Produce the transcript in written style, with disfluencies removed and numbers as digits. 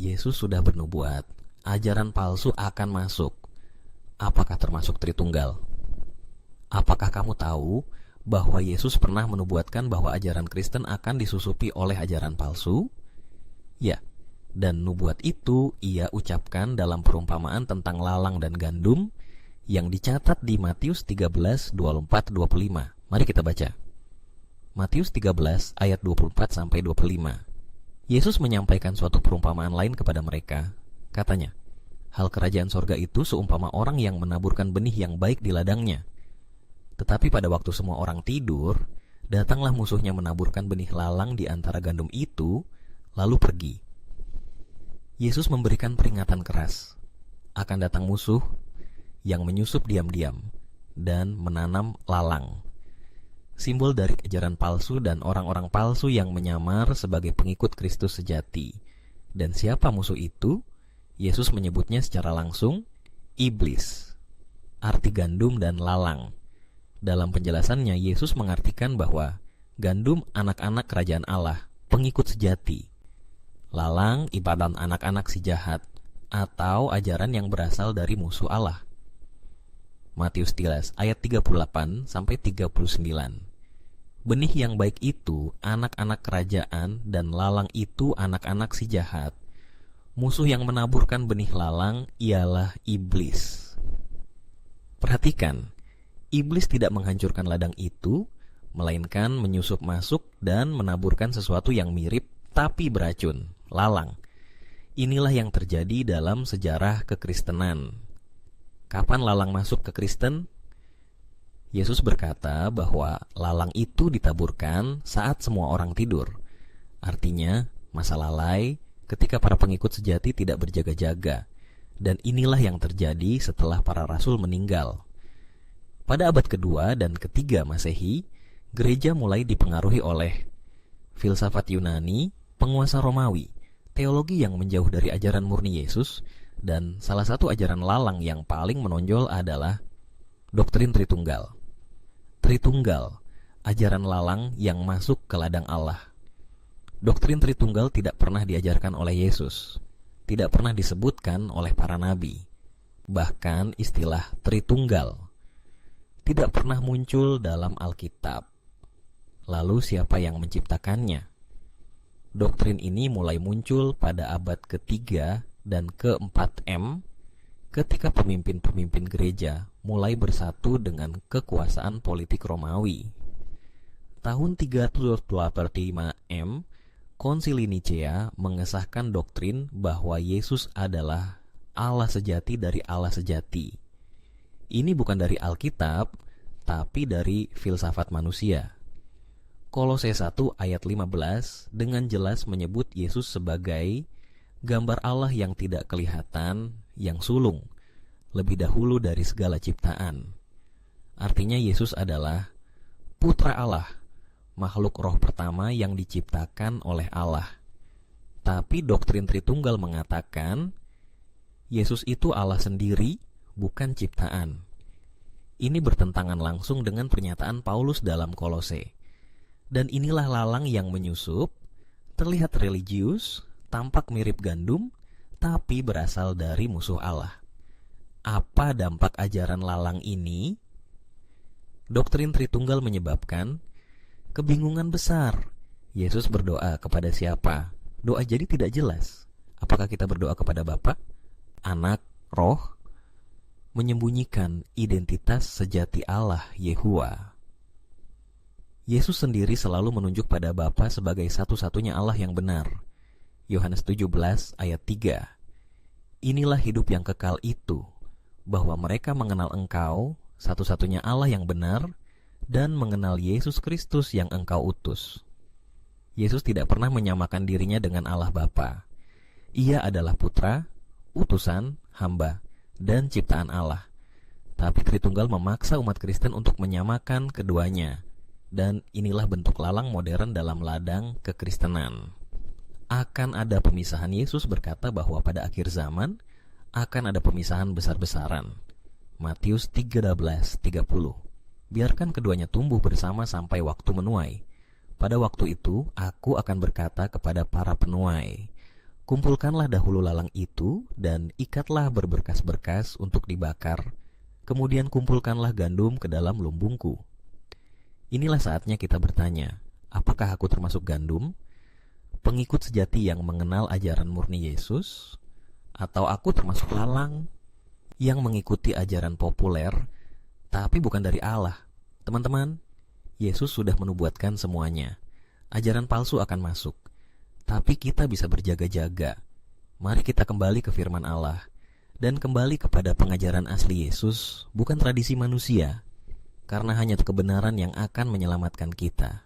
Yesus sudah bernubuat, ajaran palsu akan masuk. Apakah termasuk Tritunggal? Apakah kamu tahu bahwa Yesus pernah menubuatkan bahwa ajaran Kristen akan disusupi oleh ajaran palsu? Ya, dan nubuat itu ia ucapkan dalam perumpamaan tentang lalang dan gandum yang dicatat di Matius 13:24-25. Mari kita baca. Matius 13 ayat 24-25. Yesus menyampaikan suatu perumpamaan lain kepada mereka. Katanya, hal kerajaan sorga itu seumpama orang yang menaburkan benih yang baik di ladangnya. Tetapi pada waktu semua orang tidur, datanglah musuhnya menaburkan benih lalang di antara gandum itu, lalu pergi. Yesus memberikan peringatan keras. Akan datang musuh yang menyusup diam-diam dan menanam lalang. Simbol dari ajaran palsu dan orang-orang palsu yang menyamar sebagai pengikut Kristus sejati. Dan siapa musuh itu? Yesus menyebutnya secara langsung, iblis. Arti gandum dan lalang. Dalam penjelasannya, Yesus mengartikan bahwa gandum anak-anak kerajaan Allah, pengikut sejati. Lalang ibadah anak-anak si jahat, atau ajaran yang berasal dari musuh Allah. Matius 13 ayat 38-39. Benih yang baik itu anak-anak kerajaan dan lalang itu anak-anak si jahat. Musuh yang menaburkan benih lalang ialah iblis. Perhatikan, iblis tidak menghancurkan ladang itu, melainkan menyusup masuk dan menaburkan sesuatu yang mirip tapi beracun, lalang. Inilah yang terjadi dalam sejarah kekristenan. Kapan lalang masuk ke Kristen? Yesus berkata bahwa lalang itu ditaburkan saat semua orang tidur. Artinya, masa lalai ketika para pengikut sejati tidak berjaga-jaga. Dan inilah yang terjadi setelah para rasul meninggal. Pada abad kedua dan ketiga Masehi, gereja mulai dipengaruhi oleh filsafat Yunani, penguasa Romawi, teologi yang menjauh dari ajaran murni Yesus, dan salah satu ajaran lalang yang paling menonjol adalah doktrin Tritunggal. Tritunggal, ajaran lalang yang masuk ke ladang Allah. Doktrin Tritunggal tidak pernah diajarkan oleh Yesus, tidak pernah disebutkan oleh para nabi. Bahkan istilah Tritunggal tidak pernah muncul dalam Alkitab. Lalu siapa yang menciptakannya? Doktrin ini mulai muncul pada abad ketiga dan ke-4 ketika pemimpin-pemimpin gereja mulai bersatu dengan kekuasaan politik Romawi. Tahun 385 Konsili Nicea mengesahkan doktrin bahwa Yesus adalah Allah sejati dari Allah sejati. Ini bukan dari Alkitab, tapi dari filsafat manusia. Kolose 1 ayat 15 dengan jelas menyebut Yesus sebagai gambar Allah yang tidak kelihatan, yang sulung, lebih dahulu dari segala ciptaan. Artinya Yesus adalah Putra Allah, makhluk roh pertama yang diciptakan oleh Allah. Tapi doktrin Tritunggal mengatakan Yesus itu Allah sendiri, bukan ciptaan. Ini bertentangan langsung dengan pernyataan Paulus dalam Kolose. Dan inilah lalang yang menyusup, terlihat religius, tampak mirip gandum, tapi berasal dari musuh Allah. Apa dampak ajaran lalang ini? Doktrin Tritunggal menyebabkan kebingungan besar. Yesus berdoa kepada siapa? Doa jadi tidak jelas. Apakah kita berdoa kepada Bapa, Anak, Roh? Menyembunyikan identitas sejati Allah, Yehuwa. Yesus sendiri selalu menunjuk pada Bapa sebagai satu-satunya Allah yang benar. Yohanes 17 ayat 3. Inilah hidup yang kekal itu, bahwa mereka mengenal Engkau, satu-satunya Allah yang benar, dan mengenal Yesus Kristus yang Engkau utus. Yesus tidak pernah menyamakan dirinya dengan Allah Bapa. Ia adalah Putra, utusan, hamba, dan ciptaan Allah. Tapi Tritunggal memaksa umat Kristen untuk menyamakan keduanya. Dan inilah bentuk lalang modern dalam ladang kekristenan. Akan ada pemisahan. Yesus berkata bahwa pada akhir zaman akan ada pemisahan besar-besaran. Matius 13:30. Biarkan keduanya tumbuh bersama sampai waktu menuai. Pada waktu itu, aku akan berkata kepada para penuai, Kumpulkanlah dahulu lalang itu dan ikatlah berberkas-berkas untuk dibakar. Kemudian kumpulkanlah gandum ke dalam lumbungku. Inilah saatnya kita bertanya, apakah aku termasuk gandum, pengikut sejati yang mengenal ajaran murni Yesus, atau aku termasuk lalang yang mengikuti ajaran populer tapi bukan dari Allah? Teman-teman, Yesus sudah menubuatkan semuanya. Ajaran palsu akan masuk, tapi kita bisa berjaga-jaga. Mari kita kembali ke firman Allah dan kembali kepada pengajaran asli Yesus, bukan tradisi manusia, karena hanya kebenaran yang akan menyelamatkan kita.